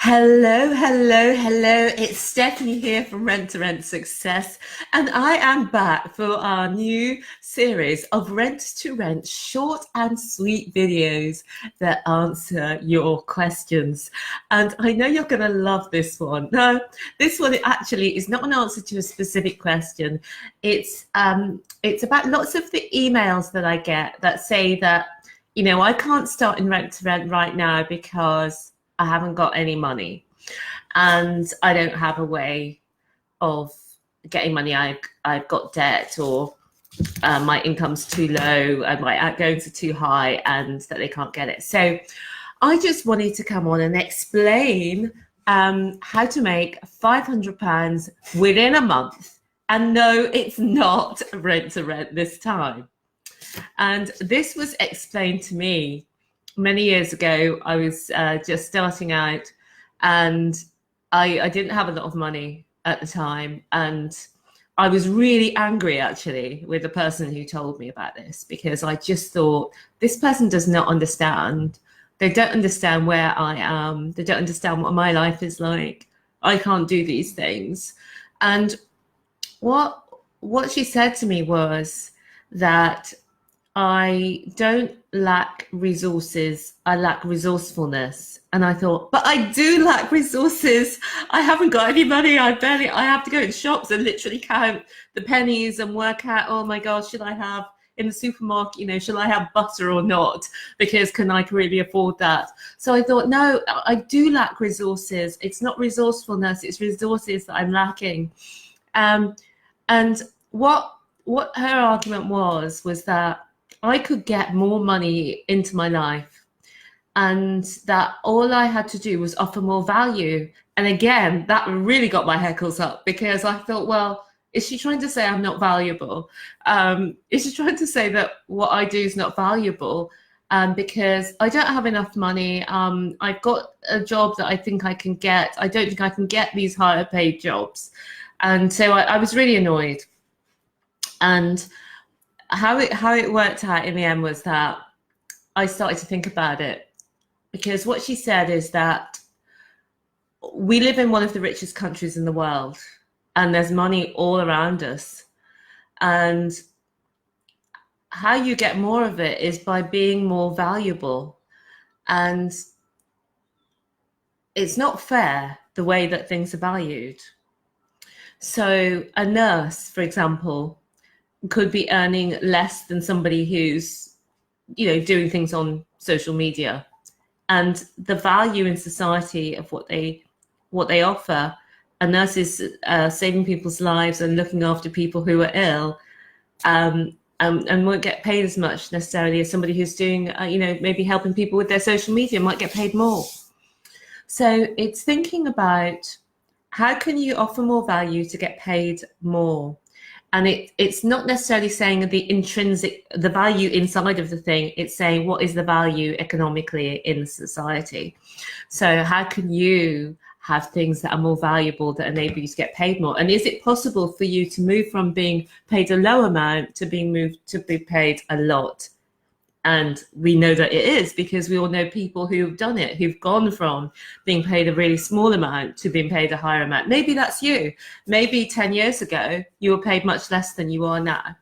Hello, hello, hello. It's Stephanie here from Rent to Rent Success, and I am back for our new series of Rent to Rent short and sweet videos that answer your questions. And I know you're going to love this one. Now, this one actually is not an answer to a specific question. It's about lots of the emails that I get that say that, I can't start in Rent to Rent right now because I haven't got any money and I don't have a way of getting money. I've got debt, or my income's too low and my outgoings are too high, and that they can't get it. So I just wanted to come on and explain how to make £500 within a month. And no, it's not Rent to Rent this time. And this was explained to me many years ago. I was just starting out, and I didn't have a lot of money at the time, and I was really angry actually with the person who told me about this, because I just thought, this person does not understand. They don't understand where I am. They don't understand what my life is like. I can't do these things. And what she said to me was that I don't lack resources, I lack resourcefulness. And I thought, but I do lack resources. I haven't got any money. I have to go to shops and literally count the pennies and work out, oh my gosh, should I have in the supermarket, should I have butter or not? Because can I really afford that? So I thought, no, I do lack resources. It's not resourcefulness, it's resources that I'm lacking. And what her argument was that I could get more money into my life, and that all I had to do was offer more value. And again, that really got my hackles up, because I thought, well, is she trying to say I'm not valuable? Is she trying to say that what I do is not valuable? Because I don't have enough money. I've got a job that I think I can get. I don't think I can get these higher paid jobs. And so I was really annoyed. And how it worked out in the end was that I started to think about it, because what she said is that we live in one of the richest countries in the world, and there's money all around us, and how you get more of it is by being more valuable. And it's not fair the way that things are valued. So a nurse, for example, could be earning less than somebody who's, doing things on social media. And the value in society of what they offer, a nurse is saving people's lives and looking after people who are ill, and won't get paid as much necessarily as somebody who's doing, maybe helping people with their social media, might get paid more. So it's thinking about, how can you offer more value to get paid more? And it's not necessarily saying the value inside of the thing. It's saying, what is the value economically in society? So how can you have things that are more valuable, that enable you to get paid more? And is it possible for you to move from being paid a low amount to being moved to be paid a lot? And we know that it is, because we all know people who've done it, who've gone from being paid a really small amount to being paid a higher amount. Maybe that's you. Maybe 10 years ago, you were paid much less than you are now.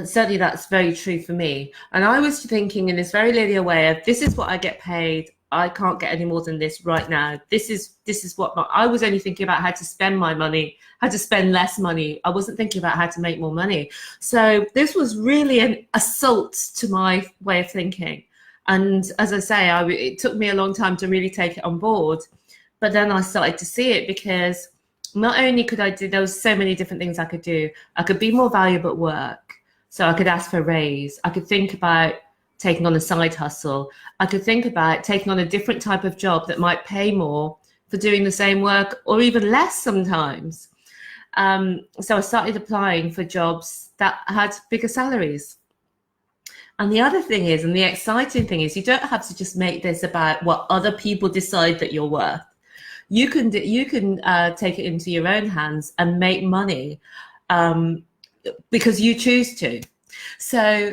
Certainly that's very true for me. And I was thinking in this very linear way of, this is what I get paid. I can't get any more than this right now. This is what I was only thinking about, how to spend my money, how to spend less money. I wasn't thinking about how to make more money. So this was really an assault to my way of thinking. And as I say, it took me a long time to really take it on board. But then I started to see it, because not only could I do, there was so many different things I could do. I could be more valuable at work. So I could ask for a raise. I could think about taking on a side hustle. I could think about taking on a different type of job that might pay more for doing the same work, or even less sometimes. So I started applying for jobs that had bigger salaries. And the other thing is, and the exciting thing is, you don't have to just make this about what other people decide that you're worth. You can take it into your own hands and make money because you choose to. So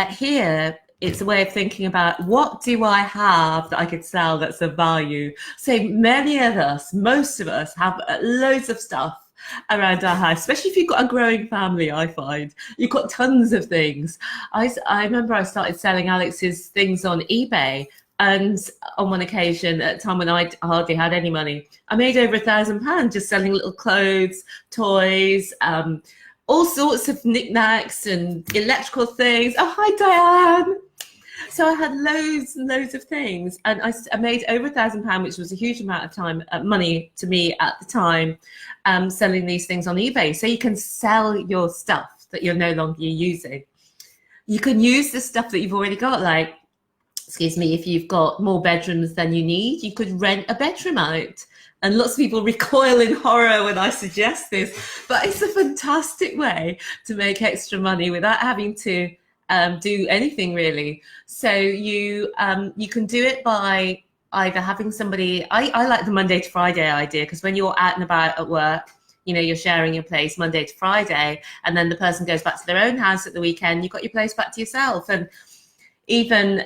here It's a way of thinking about, what do I have that I could sell that's of value? So many of us, most of us, have loads of stuff around our house, especially if you've got a growing family. I find you've got tons of things. I remember I started selling Alex's things on eBay, and on one occasion, at a time when I hardly had any money, I made over £1,000 just selling little clothes, toys, all sorts of knickknacks and electrical things. Oh, hi, Diane. So I had loads and loads of things, and I made over £1,000, which was a huge amount of money to me at the time, selling these things on eBay. So you can sell your stuff that you're no longer using. You can use the stuff that you've already got, like, excuse me, if you've got more bedrooms than you need, you could rent a bedroom out. And lots of people recoil in horror when I suggest this, but it's a fantastic way to make extra money without having to do anything really. So you can do it by either having somebody, I like the Monday to Friday idea, because when you're out and about at work, you know, you're sharing your place Monday to Friday, and then the person goes back to their own house at the weekend, you've got your place back to yourself. And even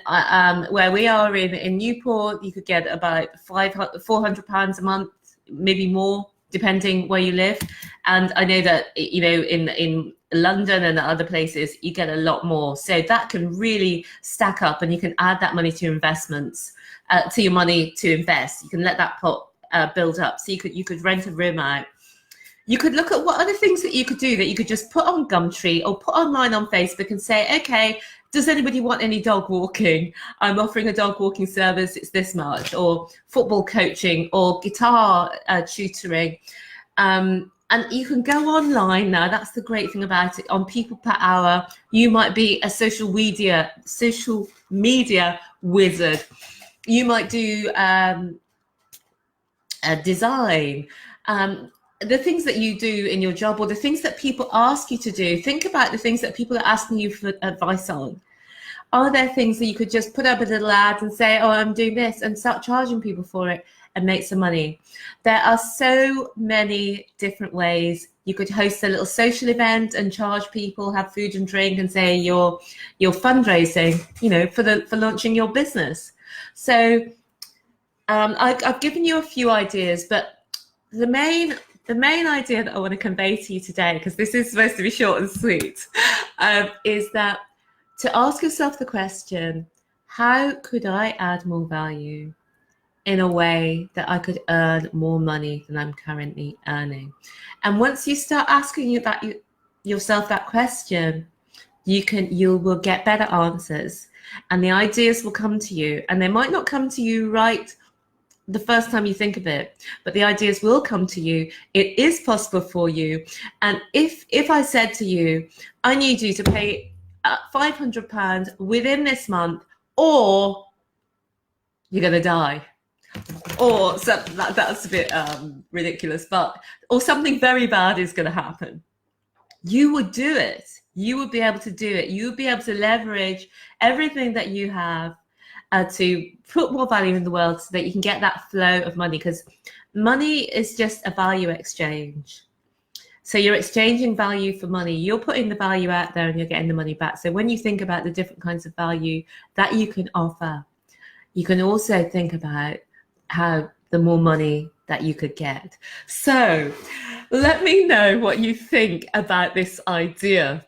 where we are in Newport, you could get about £400 a month, maybe more, depending where you live. And I know that, you know, in London and other places, you get a lot more. So that can really stack up, and you can add that money to your investments, to your money to invest. You can let that pot build up. So you could rent a room out. You could look at what other things that you could do, that you could just put on Gumtree or put online on Facebook and say, okay, does anybody want any dog walking? I'm offering a dog walking service, it's this much, or football coaching, or guitar tutoring. And you can go online now. That's the great thing about it. On people per hour, you might be a social media wizard. You might do a design. The things that you do in your job, or the things that people ask you to do. Think about the things that people are asking you for advice on. Are there things that you could just put up a little ad and say, oh, I'm doing this, and start charging people for it and make some money? There are so many different ways. You could host a little social event and charge people, have food and drink, and say you're fundraising, you know, for launching your business. So I've given you a few ideas, but the main idea that I want to convey to you today, because this is supposed to be short and sweet, is that to ask yourself the question, how could I add more value in a way that I could earn more money than I'm currently earning? And once you start asking yourself that question, you will get better answers, and the ideas will come to you. And they might not come to you right the first time you think of it, but the ideas will come to you. It is possible for you. And if I said to you, I need you to pay £500 within this month, or you're going to die, or so, that's a bit ridiculous, but or something very bad is going to happen, you would do it. You would be able to do it. You would be able to leverage everything that you have to put more value in the world, so that you can get that flow of money, because money is just a value exchange. So you're exchanging value for money. You're putting the value out there and you're getting the money back. So when you think about the different kinds of value that you can offer, you can also think about how the more money that you could get. So let me know what you think about this idea.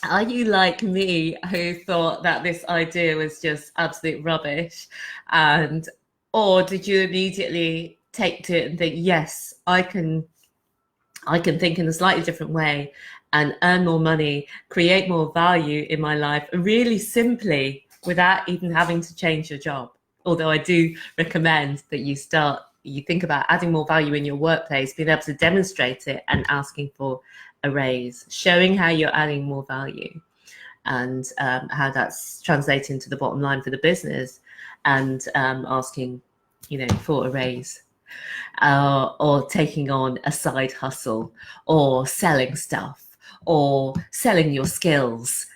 Are you like me, who thought that this idea was just absolute rubbish, or did you immediately take to it and think, yes, I can think in a slightly different way and earn more money, create more value in my life, really simply, without even having to change your job? Although I do recommend that you think about adding more value in your workplace, being able to demonstrate it, and asking for a raise, showing how you're adding more value, and how that's translating to the bottom line for the business, and asking, you know, for a raise, or taking on a side hustle, or selling stuff, or selling your skills.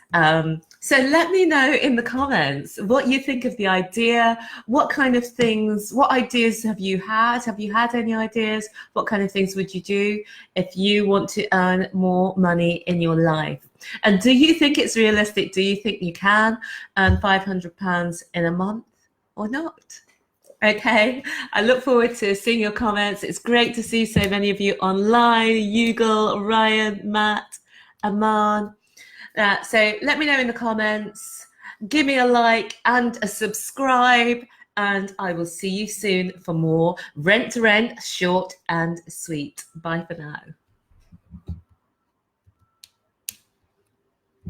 So let me know in the comments what you think of the idea. What kind of things, what ideas have you had? Have you had any ideas? What kind of things would you do if you want to earn more money in your life? And do you think it's realistic? Do you think you can earn £500 in a month or not? Okay, I look forward to seeing your comments. It's great to see so many of you online. Yugal, Ryan, Matt, Aman. So let me know in the comments, give me a like and a subscribe, and I will see you soon for more Rent to Rent, short and sweet. Bye for now.